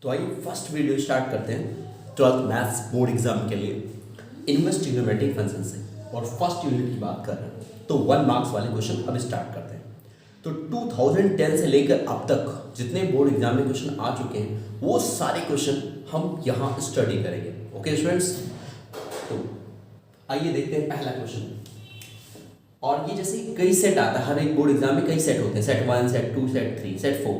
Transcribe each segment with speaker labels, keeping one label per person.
Speaker 1: तो आइए first video start करते हैं 12th मैथ्स बोर्ड एग्जाम के लिए इनवर्स ट्रिग्नोमेट्रिक फंक्शन से। और फर्स्ट यूनिट की बात कर रहे हैं तो 1 मार्क्स वाले क्वेश्चन अब स्टार्ट करते हैं। तो 2010 से लेकर अब तक जितने बोर्ड एग्जाम में क्वेश्चन आ चुके हैं वो सारे क्वेश्चन हम यहाँ स्टडी करेंगे। ओके स्टूडेंट्स, तो आइए देखते हैं पहला क्वेश्चन। और ये जैसे कई सेट आता है, हर एक बोर्ड एग्जाम में कई सेट होते हैं, सेट 1, सेट 2, सेट 3, सेट 4।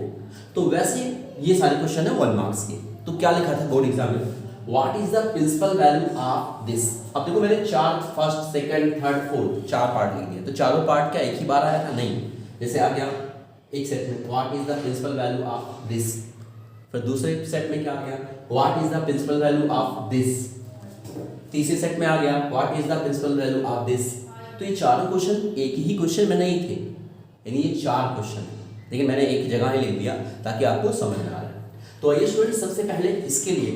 Speaker 1: तो वैसे ये सारे क्वेश्चन है 1 मार्क्स के। तो क्या लिखा था बोर्ड एग्जाम में, what is the principal value of this. अब देखो मैंने चार, first, second, third, fourth 4 part लिख दिए। तो चारों पार्ट क्या एक ही बार आया था? नहीं। जैसे आ गया एक सेट में what is the principal value of this, फिर दूसरे सेट में क्या आ गया what is the principal value of this, तीसरे सेट में आ गया what is the principal value of this. तो ये चारों क्वेश्चन एक ही क्वेश्चन में नहीं थे, यानी ये 4 क्वेश्चन है, लेकिन मैंने एक जगह ही लिख दिया ताकि आपको समझ में आ रहा है। तो आइए स्टूडेंट, सबसे पहले इसके लिए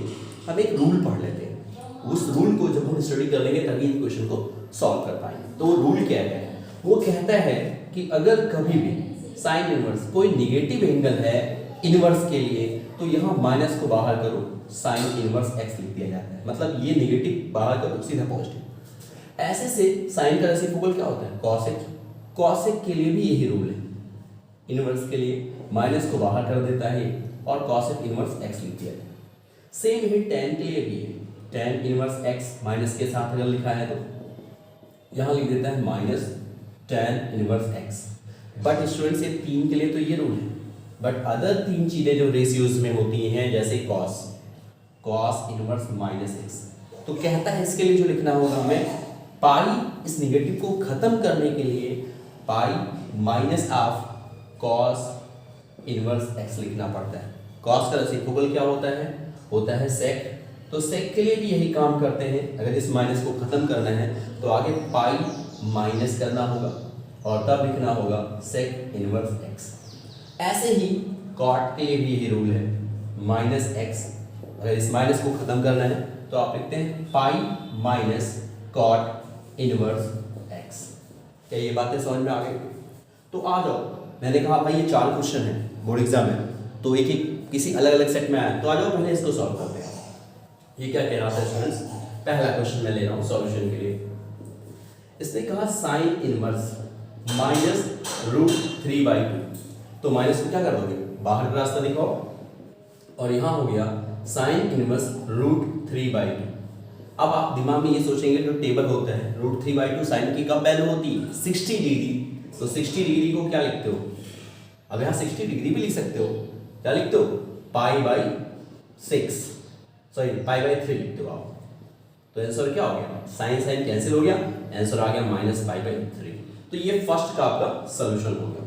Speaker 1: हम एक रूल पढ़ लेते हैं। उस रूल को जब हम स्टडी कर लेंगे तभी इन क्वेश्चन को सॉल्व कर पाएंगे। तो वो रूल क्या है? वो कहता है कि अगर कभी भी साइन इनवर्स कोई निगेटिव एंगल है इनवर्स के लिए तो यहाँ माइनस को बाहर करो, साइन इनवर्स एक्स लिख दिया जाता है। मतलब ये निगेटिव बाहर करो, सीधा पॉजिटिव। ऐसे से साइन का रेसिप्रोकल क्या होता है? कॉसेक। कॉसेक के लिए भी यही रूल है, इनवर्स के लिए माइनस को बाहर कर देता है और कॉसेक इनवर्स एक्स लिख दिया जाता है। सेम ही टेन के लिए भी है, टेन इनवर्स एक्स माइनस के साथ अगर लिखा है तो यहाँ लिख देता है minus tan inverse x. But students ये 3 के लिए तो ये रूल है, बट अदर 3 चीजें जो रेशियोज में होती हैं जैसे cos, cos inverse minus x, तो कहता है इसके लिए जो लिखना होगा हमें पाई, इस निगेटिव को खत्म करने के लिए pi minus of cos inverse x लिखना पड़ता है। कॉस का रेसिप्रोकल क्या होता है? होता है सेक। तो सेक के लिए भी यही काम करते हैं, अगर इस माइनस को खत्म करना है तो आगे पाई माइनस करना होगा और तब लिखना होगा सेक इनवर्स एक्स। ऐसे ही कॉट के लिए भी यही रूल है, माइनस एक्स, अगर इस माइनस को खत्म करना है तो आप लिखते हैं pi minus cot inverse x. क्या ये बातें समझ में आ गई? तो आ जाओ, मैंने कहा भाई ये 4 क्वेश्चन है बोर्ड एग्जाम में, तो एक एक किसी अलग अलग सेट में आया, तो आ जाओ पहले इसको सॉल्व करते हैं। ये क्या कह रहा था स्टूडेंट्स? पहला क्वेश्चन मैं ले रहा हूँ सॉल्यूशन के लिए। इसने कहा साइन इनवर्स माइनस रूट 3/2। तो माइनस को क्या कर दोगे? बाहर का रास्ता दिखाओ, और यहाँ हो गया साइन इनवर्स रूट 3/2। अब आप दिमाग में ये सोचेंगे जो टेबल होता है रूट 3/2 साइन की कब वैल्यू होती है? 60 डिग्री। तो 60 डिग्री को क्या लिखते हो? अब यहाँ 60 डिग्री भी लिख सकते हो, क्या लिखते हो? पाई/6, सॉरी पाई/3 लिखते हो आप। तो आंसर क्या हो गया? साइन साइन कैंसिल हो गया, आंसर आ गया -पाई/3। तो ये फर्स्ट का आपका सोल्यूशन हो गया।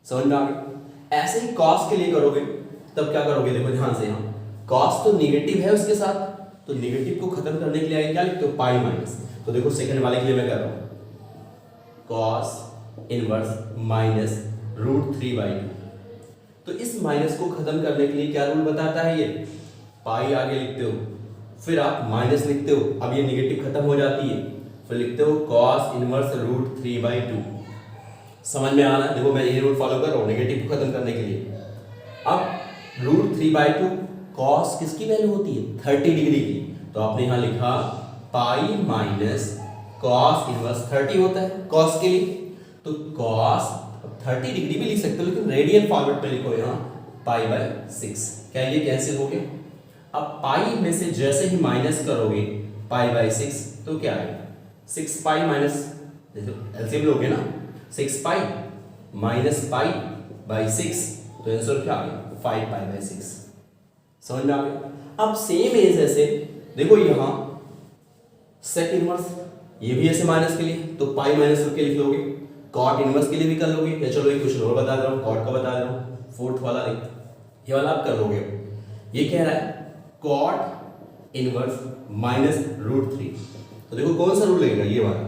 Speaker 1: समझ में आ गया? ऐसे ही कॉस के लिए करोगे तब क्या करोगे? देखो ध्यान से, यहाँ कॉस तो निगेटिव है उसके साथ, तो निगेटिव को खत्म करने के लिए आगे क्या लिखते हो? Pi minus. तो देखो सेकंड वाले के लिए मैं कर रहा हूँ कॉस इनवर्स माइनस रूट 3/2। तो इस माइनस को खत्म करने के लिए क्या रूल बताता है? ये पाई आगे लिखते हो, फिर आप माइनस लिखते हो, अब ये निगेटिव खत्म हो जाती है, फिर लिखते हो कॉस इनवर्स रूट 3/2। समझ में आना? देखो मैं ये रूल फॉलो कर रहा हूँ निगेटिव को खत्म करने के लिए। अब रूट 3/2 कॉस किसकी वैल्यू होती है? 30 डिग्री की। तो आपने यहाँ लिखा पाई माइनस कॉस इनवर्स 30 होता है कॉस के लिए, तो कॉस 30 डिग्री भी लिख सकते हो, लेकिन रेडियन फॉर्मेट में लिखो यहाँ पाई/6। क्या ये कैंसिल हो गया? अब पाई में से जैसे ही माइनस करोगे पाई/6 तो क्या आएगा? 6 पाई माइनस, एलसीएम लोगे ना, 6 पाई माइनस पाई/6, तो आंसर क्या आ गया? 5 पाई/6। समझ में आ गया? अब सेम एज ऐसे देखो यहाँ सेक इनवर्स, ये भी ऐसे माइनस के लिए, तो पाई माइनस करके लिख लोगे। कॉट इनवर्स के लिए भी कर लोगे, या चलो एक क्वेश्चन और बता दे रहा हूँ, कॉट का बता दे रहा हूँ, 4th वाला ये वाला आप कर लोगे। ये कह रहा है कॉट इनवर्स माइनस रूट 3। तो देखो कौन सा रूल लगेगा? ये वाला,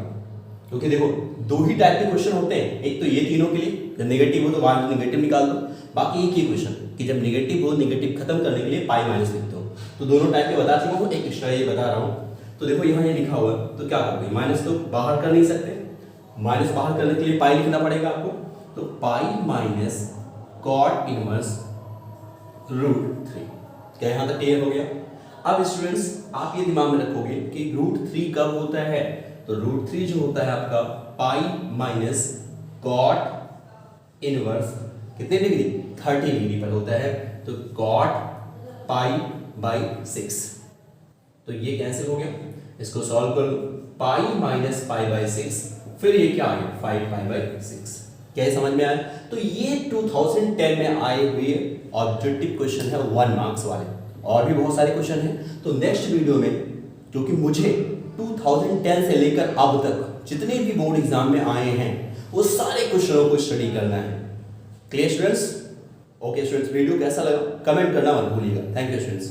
Speaker 1: क्योंकि देखो 2 ही टाइप के क्वेश्चन होते हैं, एक तो ये तीनों के लिए, जब नेगेटिव हो तो वहां नेगेटिव निकाल दो, बाकी एक ही क्वेश्चन कि जब नेगेटिव हो निगेटिव खत्म करने के लिए पाई माइनस लिखते हो। तो दोनों टाइप के बता चुका हूँ, एक एक्स्ट्रा ये बता रहा हूँ। तो देखो यहाँ ये लिखा हुआ है, तो क्या करोगे? माइनस तो बाहर कर नहीं सकते, माइनस बाहर करने के लिए पाई लिखना पड़ेगा आपको। तो पाई माइनस कॉट इनवर्स √3। क्या यहाँ तक क्लियर हो गया? अब स्टूडेंट्स आप ये दिमाग में रखोगे कि √3 कब होता है, तो √3 जो होता है आपका पाई माइनस कॉट इनवर्स कितने डिग्री, 30 डिग्री पर होता है, तो कॉट पाई बाई 6। तो ये कैंसिल हो गया, इसको सॉल्व कर लो, पाई माइनस पाई बाई 6, फिर ये क्या आ गया 5 पाई बाई 6। क्या ये समझ में आया? तो ये 2010 में आए हुए ऑब्जेक्टिव क्वेश्चन है 1 मार्क्स वाले। और भी बहुत सारे क्वेश्चन हैं, तो नेक्स्ट वीडियो में, क्योंकि मुझे 2010 से लेकर अब तक जितने भी बोर्ड एग्जाम में आए हैं वो सारे क्वेश्चनों को स्टडी करना है। Clear students? Okay students, video कैसा लगा कमेंट करना मत भूलिएगा। Thank you students.